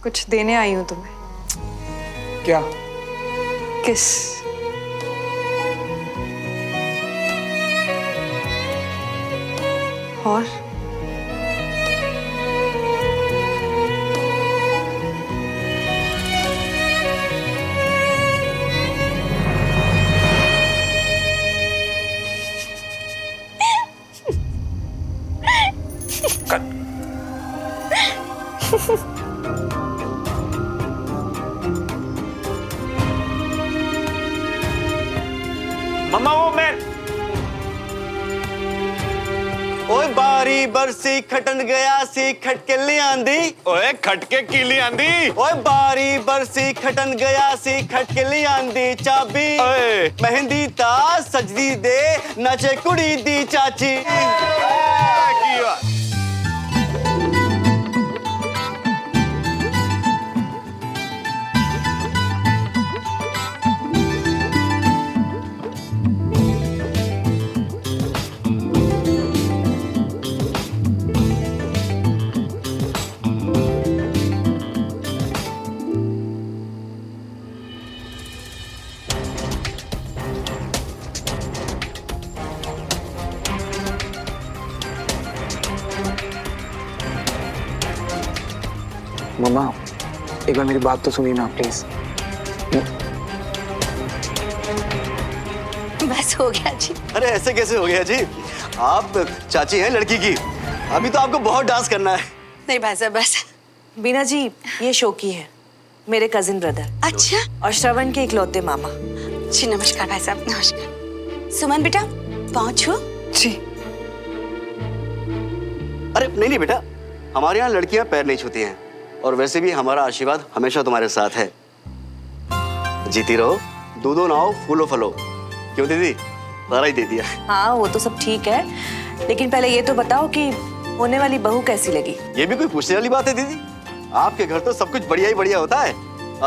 कुछ देने आई हूँ तुम्हें। क्या? किस। और मम्मा वो मैं। ओए बारी बरसी खटन गया सी खटके ले आंदी। ओए खटके की ली आंदी। ओए बारी बरसी खटन गया सी खटके ले आंदी चाबी। ओए मेहंदी ता सजदी दे नचे कुड़ी दी चाची। की बात। मम्मा, एक बार मेरी बात तो सुनिए ना प्लीज। बस हो गया जी। अरे ऐसे कैसे हो गया जी? आप चाची हैं लड़की की, अभी तो आपको बहुत डांस करना है। नहीं भाई साहब बस। बीना जी, ये शोकी है, मेरे कजिन ब्रदर। अच्छा और श्रवण के इकलौते मामा। जी नमस्कार भाई साहब, नमस्कार। सुमन बेटा पहुंचो। जी। अरे नहीं नहीं बेटा, हमारे यहाँ लड़कियां पैर नहीं छूती हैं, और वैसे भी हमारा आशीर्वाद हमेशा तुम्हारे साथ है। जीती रहो, दूधो नाओ फूलो फलो। क्यों दीदी, सारा ही दे दिया। हाँ वो तो सब ठीक है, लेकिन पहले ये तो बताओ कि होने वाली बहू कैसी लगी? ये भी कोई पूछने वाली बात है दीदी? आपके घर तो सब कुछ बढ़िया ही बढ़िया होता है।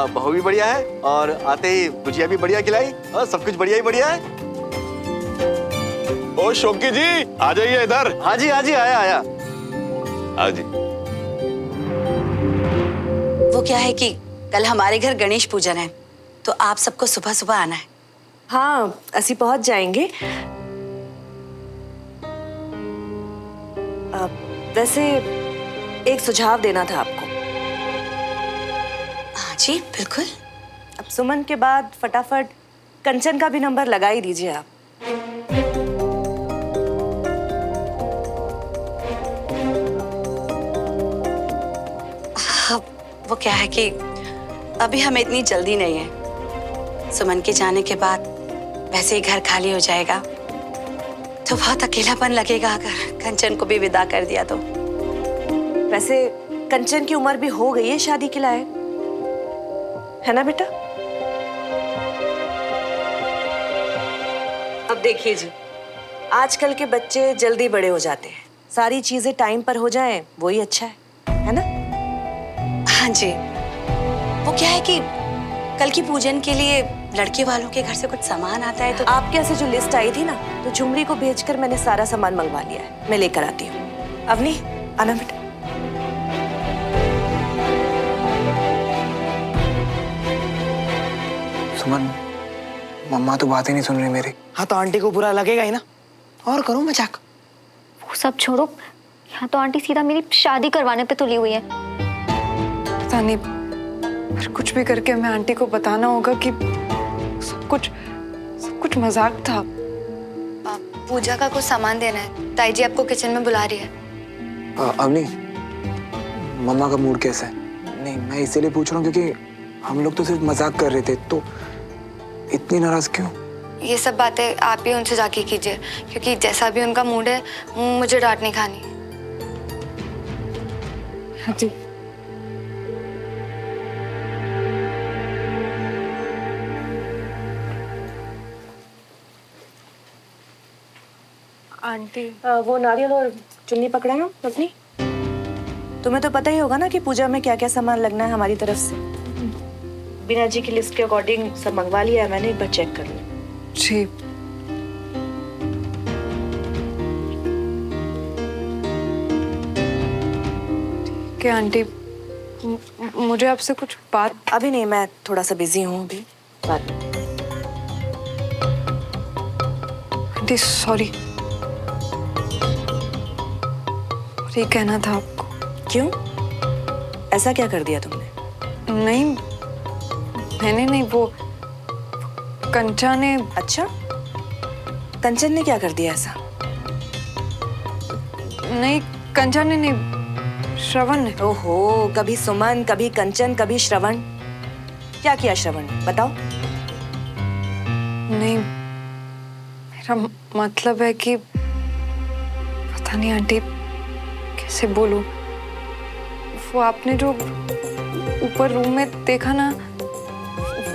बहू भी बढ़िया है, और आते ही गुजिया भी बढ़िया खिलाई, और सब कुछ बढ़िया ही बढ़िया है। ओ शोकी जी आ जाइए इधर। हाँ जी आया आया। हाँ जी। वो क्या है कि कल हमारे घर गणेश पूजन है, तो आप सबको सुबह सुबह आना है। हाँ असी पहुंच जाएंगे। वैसे एक सुझाव देना था आपको। हाँ जी बिल्कुल। अब सुमन के बाद फटाफट कंचन का भी नंबर लगा ही दीजिए आप। हाँ, वो क्या है कि अभी हमें इतनी जल्दी नहीं है। सुमन के जाने के बाद वैसे ही घर खाली हो जाएगा, तो बहुत अकेलापन लगेगा अगर कंचन को भी विदा कर दिया तो। वैसे कंचन की उम्र भी हो गई है शादी के लायक, है ना बेटा? अब देखिए जी, आजकल के बच्चे जल्दी बड़े हो जाते हैं, सारी चीजें टाइम पर हो जाएं वही अच्छा है ना? हाँ जी। वो क्या है कि कल की पूजन के लिए लड़के वालों के घर से कुछ सामान आता है, तो आपके यहाँ से जो लिस्ट आई थी ना, तो झुमरी को भेजकर मैंने सारा सामान मंगवा लिया है, मैं लेकर आती हूँ। अवनी आना बेटा। सुमन, मम्मा तो बात ही नहीं सुन रही मेरी। हाँ तो आंटी को बुरा लगेगा ही ना, और करो मजाक। वो सब छोड़ो, यहाँ तो आंटी सीधा मेरी शादी करवाने पे तुली हुई है। पता नहीं, पर कुछ भी करके मैं आंटी को बताना होगा कि सब कुछ मजाक था। पूजा का कुछ सामान देना है, ताई जी आपको किचन में बुला रही है। अवनी, मम्मा का मूड कैसा है? नहीं मैं इसीलिए पूछ रहा हूँ क्योंकि हम लोग तो सिर्फ मजाक कर रहे थे, तो इतनी नाराज क्यों? ये सब बातें आप ही उनसे जाके कीजिए, क्योंकि जैसा भी उनका मूड है मुझे डांट नहीं खानी। हाँ जी। आंटी वो नारियल और चुन्नी पकड़ा ना अपनी। तुम्हें तो पता ही होगा ना कि पूजा में क्या क्या सामान लगना है हमारी तरफ से। बीना जी की लिस्ट के अकॉर्डिंग सब मंगवा लिया है मैंने, एक बार चेक कर लो। जी। ठीक है आंटी, मुझे आपसे कुछ बात। अभी नहीं, मैं थोड़ा सा बिजी हूँ अभी। बात आंटी सॉरी, ये कहना था आपको। क्यों? ऐसा क्या कर दिया तुमने? नहीं, मैंने नहीं, वो कंचा ने। अच्छा, कंचन ने क्या कर दिया ऐसा? नहीं, कंचा ने नहीं, श्रवण ने। ओहो, कभी सुमन, कभी कंचन, कभी श्रवण। क्या किया श्रवण ने, बताओ। नहीं, मेरा मतलब है कि पता नहीं आंटी कैसे बोलूं। वो आपने जो ऊपर रूम में देखा ना,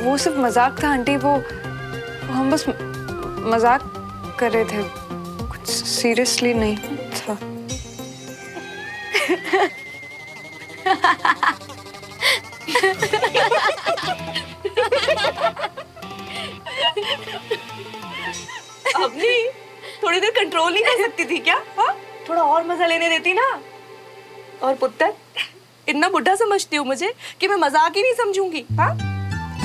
वो सिर्फ मजाक था आंटी। वो हम बस मजाक कर रहे थे, कुछ सीरियसली नहीं था। अपनी थोड़ी देर कंट्रोल नहीं कर सकती थी क्या? हाँ, थोड़ा और मजा लेने देती ना। और पुत्र, इतना बुढ़ा समझती हूँ मुझे कि मैं मजाक ही नहीं समझूंगी? हाँ,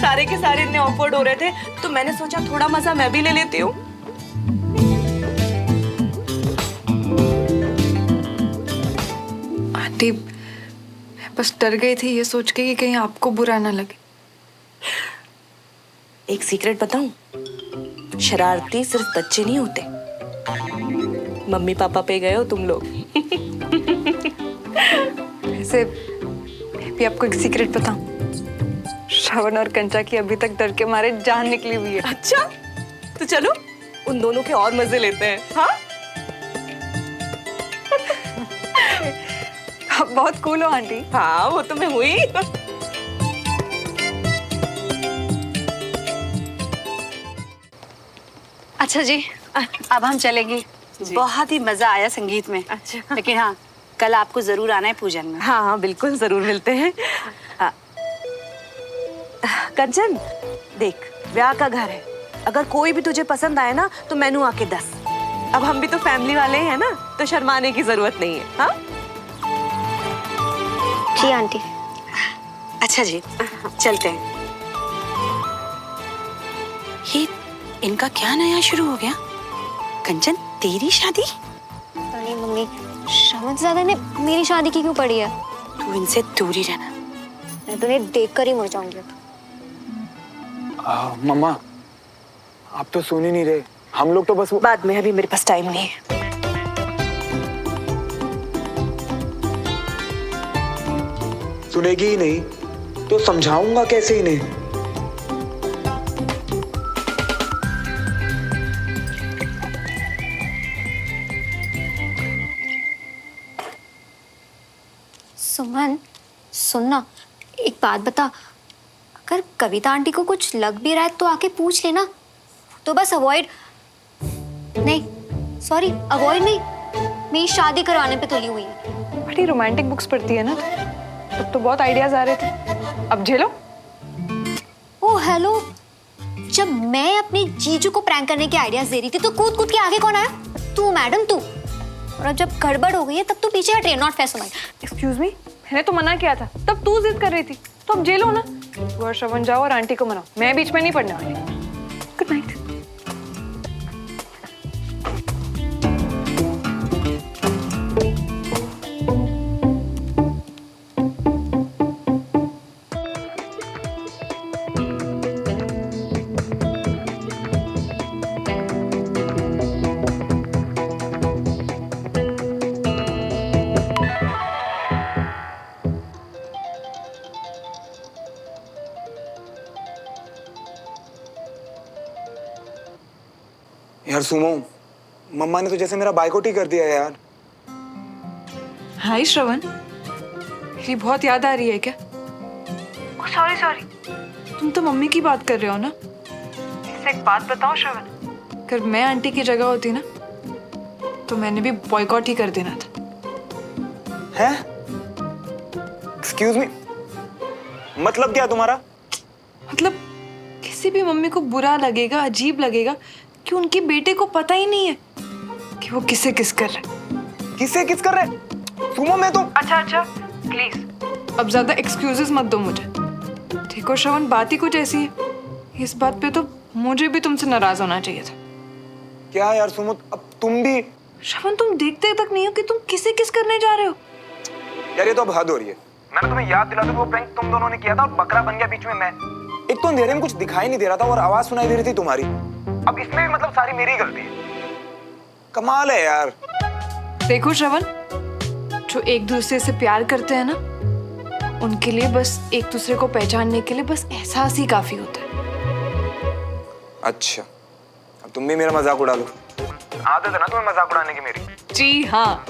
सारे के सारे इतने ऑकवर्ड हो रहे थे तो मैंने सोचा थोड़ा मजा मैं भी ले लेती हूँ। आंटी मैं बस डर गई थी ये सोच के कि कहीं आपको बुरा ना लगे। एक सीक्रेट बताऊं? शरारती सिर्फ बच्चे नहीं होते, मम्मी पापा पे गए हो तुम लोग। वैसे मैं भी आपको एक सीक्रेट बताऊं, श्रवण और कंचा की अभी तक डर के मारे जान निकली हुई है। अच्छा, तो चलो उन दोनों के और मजे लेते हैं। हाँ, आप बहुत कूल हो आंटी। हाँ, वो तो मैं हुई। अच्छा जी, अब हम चलेंगे। बहुत ही मजा आया संगीत में। अच्छा। लेकिन हाँ, कल आपको जरूर आना है पूजन में। हाँ हाँ, बिल्कुल जरूर मिलते हैं। कंचन देख, ब्याह का घर है, अगर कोई भी तुझे पसंद आए ना तो मैनू आके दस। अब हम भी तो फैमिली वाले हैं ना, तो शर्माने की जरूरत नहीं है। हाँ जी आंटी। अच्छा जी, चलते हैं। ये इनका क्या नया शुरू हो गया? कंचन, तेरी शादी? अरे मम्मी, श्रवण से ज्यादा ने मेरी शादी की क्यों पड़ी है? तू इनसे दूर ही रहना। मैं तो उन्हें देख कर ही मर जाऊंगी। मम्मा, आप तो सुन ही नहीं रहे। हम लोग तो बस वो बाद में, अभी मेरे पास टाइम नहीं है। सुनेगी ही नहीं तो समझाऊंगा कैसे इन्हें। सुमन, सुनना, एक बात बता, अगर कविता आंटी को कुछ लग भी रहा है तो आके पूछ लेना। तो बस अवॉइड नहीं, सॉरी अवॉइड नहीं, मेरी शादी करवाने पे तुली हुई है। बड़ी रोमांटिक बुक्स पढ़ती है ना, तब तो बहुत आइडियाज आ रहे थे। अब झेलो। ओ हेलो, जब मैं अपनी जीजू को प्रैंक करने के आइडियाज दे रही थी तो कूद कूद के आगे कौन आया? तू मैडम, तू। और अब जब गड़बड़ हो गई है तब तू पीछे हट रही है, not fair Suman. Excuse me, मैंने तो मना किया था, तब तू जिद कर रही थी, तो अब जेलो ना। तू और श्रवण जाओ और आंटी को मनाओ, मैं बीच में नहीं पड़ने वाली। Good night. यार सुमो, मम्मा ने तो जैसे मेरा बाइकआउट ही कर दिया यार। हाय श्रवण, मेरी बहुत याद आ रही है क्या? सॉरी सॉरी, तुम तो मम्मी की बात कर रहे हो ना। इससे एक बात बताओ श्रवण, अगर मैं आंटी की जगह होती ना तो मैंने भी बॉयकॉट ही कर देना था। हैं? एक्सक्यूज मी, मतलब क्या तुम्हारा? मतलब किसी भी मम्मी को बुरा लगेगा, अजीब लगेगा कि उनके बेटे को पता ही नहीं है कि वो किसे किस कर रहे। किसे किस कर रहे? सुमो, मैं तो अच्छा अच्छा, प्लीज अब ज्यादा एक्सक्यूजेस मत दो मुझे। देखो श्रवण, बात ही कुछ ऐसी है, इस बात पे तो मुझे भी तुमसे नाराज होना चाहिए था। क्या यार सुमुत, अब तुम भी। श्रवण, तुम देखते तक नहीं हो कि तुम किसे किस करने जा रहे हो। यार ये तो अब हद हो रही है। मैंने तुम्हें याद दिला दूं वो प्रैंक तुम दोनों ने किया था और बकरा बन गया बीच में मैं। एक तो अंधेरे में कुछ दिखाई नहीं दे रहा था और आवाज सुनाई दे रही थी तुम्हारी। अब इसमें भी मतलब सारी मेरी गलती है। कमाल है यार। देखो श्रवण, जो एक दूसरे से प्यार करते हैं ना, उनके लिए बस एक दूसरे को पहचानने के लिए बस एहसास ही काफी होता है। अच्छा, अब तुम भी मेरा मजाक उड़ा लो। आदत है ना तुम्हें मजाक उड़ाने की मेरी। जी हाँ,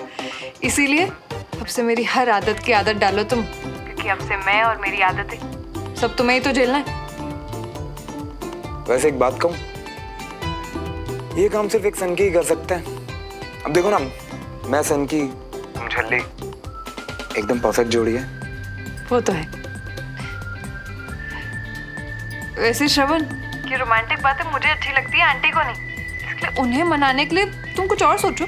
इसीलिए अब से मेरी हर आदत की आदत डालो तुम, क्योंकि अब से मैं और मेरी आदतें सब तुम्हें ही तो झेलना है। वैसे एक बात कहूं, ये काम सिर्फ एक सन की ही कर सकते हैं। अब देखो ना, मैं सन की, तुम झल्ली, एकदम परफेक्ट जोड़ी है। वो तो है। वैसे श्रवण, ये रोमांटिक बातें मुझे अच्छी लगती है, आंटी को नहीं, इसलिए उन्हें मनाने के लिए तुम कुछ और सोचो।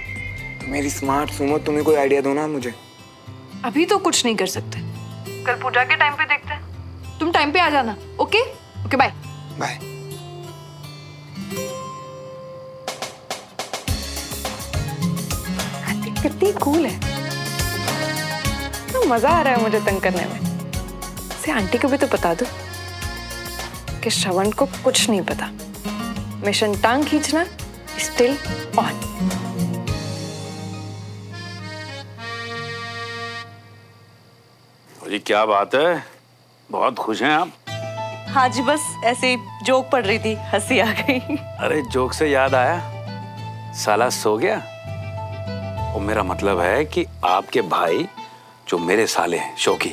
मेरी स्मार्ट सुमो, तुम्हें कोई आइडिया दो ना मुझे। अभी तो कुछ नहीं कर सकते, कल पूजा के टाइम पे देखते हैं। तुम टाइम पे आ जाना। Okay okay, bye bye. कितनी कूल है, तो मजा आ रहा है मुझे तंग करने में। से आंटी को भी तो बता दो कि श्रवण को कुछ नहीं पता। मिशन टांग खींचना स्टिल ऑन। जी क्या बात है, बहुत खुश हैं आप? हाँ जी, बस ऐसे ही जोक पड़ रही थी, हंसी आ गई। अरे जोक से याद आया, साला सो गया? वो मेरा मतलब है कि आपके भाई जो मेरे साले हैं शौकी,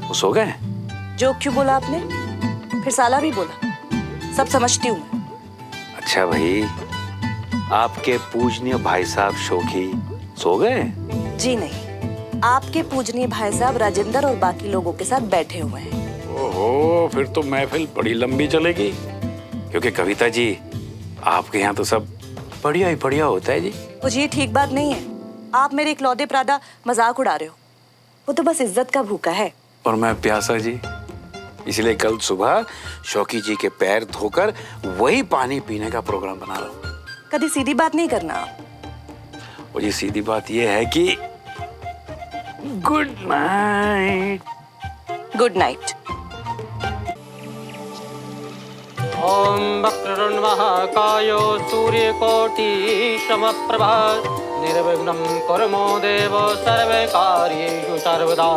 वो सो गए? जोक क्यों बोला आपने? फिर साला भी बोला, सब समझती हूँ मैं। अच्छा भाई, आपके पूजनीय भाई साहब शौकी सो गए? जी नहीं, आपके पूजनीय भाई साहब राजेंद्र और बाकी लोगों के साथ बैठे हुए हैं। ओहो, फिर तो महफिल बड़ी लंबी चलेगी, क्योंकि कविता जी आपके यहाँ तो सब बढ़िया ही बढ़िया होता है जी। मुझे ये ठीक बात नहीं है, आप मेरे इकलौते प्रादा मजाक उड़ा रहे हो। वो तो बस इज्जत का भूखा है। और मैं प्यासा जी, इसलिए कल सुबह शौकी जी के पैर धोकर वही पानी पीने का प्रोग्राम बना रहा हूँ। कभी सीधी बात नहीं करना आप। और ये सीधी बात ये है कि गुड नाइट। Good night. ओम वक्रतुंड महाकायो सूर्यकोटि समप्रभा निर्विघ्नं कुर्मो देव सर्वकार्येषु सर्वदा।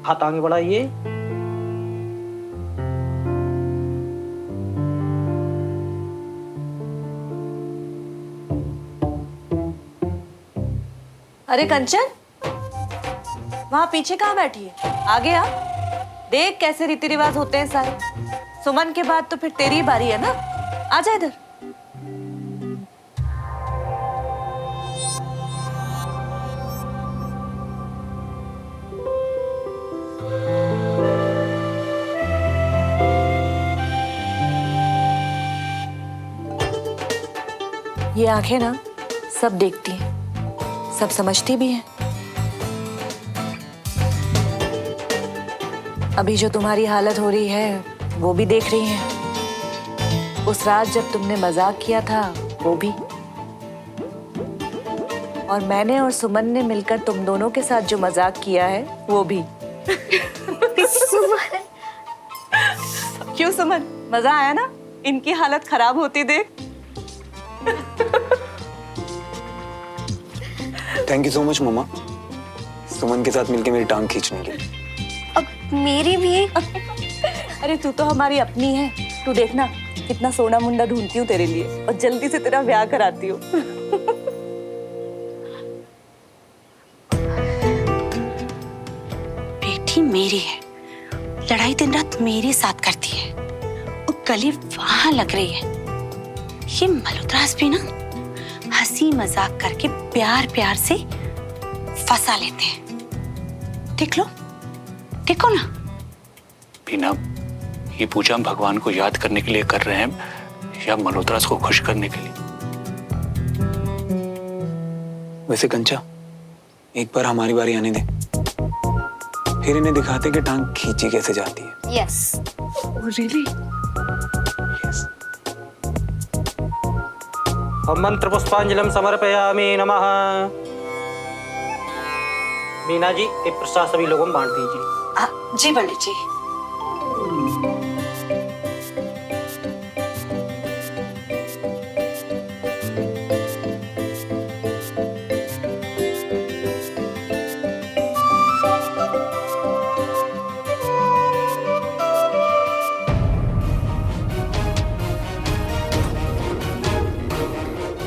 हाथ आगे बढ़ाइए। अरे कंचन, वहां पीछे कहाँ बैठी है? आगे आ, देख कैसे रीति रिवाज होते हैं सारे। सुमन के बाद तो फिर तेरी ही बारी है ना, आजा इधर। ये आंखें ना सब देखती हैं, सब समझती भी हैं। अभी जो तुम्हारी हालत हो रही है वो भी देख रही हैं। उस रात जब तुमने मजाक किया था वो भी, और मैंने और सुमन ने मिलकर तुम दोनों के साथ जो मजाक किया है वो भी। सुमन, क्यों सुमन, मजा आया ना इनकी हालत खराब होती देख? थैंक यू सो मच मम्मा, सुमन के साथ मिलके मेरी टांग खींचने के लिए। अब मेरी भी। अरे तू तो हमारी अपनी है, तू देखना कितना सोना मुंडा ढूंढती हूँ तेरे लिए और जल्दी से तेरा ब्याह कराती हूँ। बेटी मेरी है लड़ाई दिन रात मेरे साथ करती है और गली वहां लग रही है। ये मल्होत्रास भी ना हंसी मजाक करके प्यार प्यार से फंसा लेते हैं। देख लो, देखो ना। बीना, ये पूजा हम भगवान को याद करने के लिए कर रहे हैं या मल्होत्रास को खुश करने के लिए? वैसे कंचा, एक बार हमारी बारी आने दे, फिर इन्हें दिखाते कि टांग खींची कैसे जाती है। यस। रियली? हम मंत्र पुष्पांजलि समर्पयामि नमः। मीना जी, ये प्रसाद सभी लोगों में बांट दीजिए। जी पंडित जी।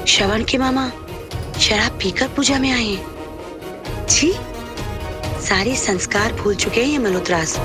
श्रवण के मामा शराब पीकर पूजा में आए हैं। जी, सारे संस्कार भूल चुके हैं ये मल्होत्रास।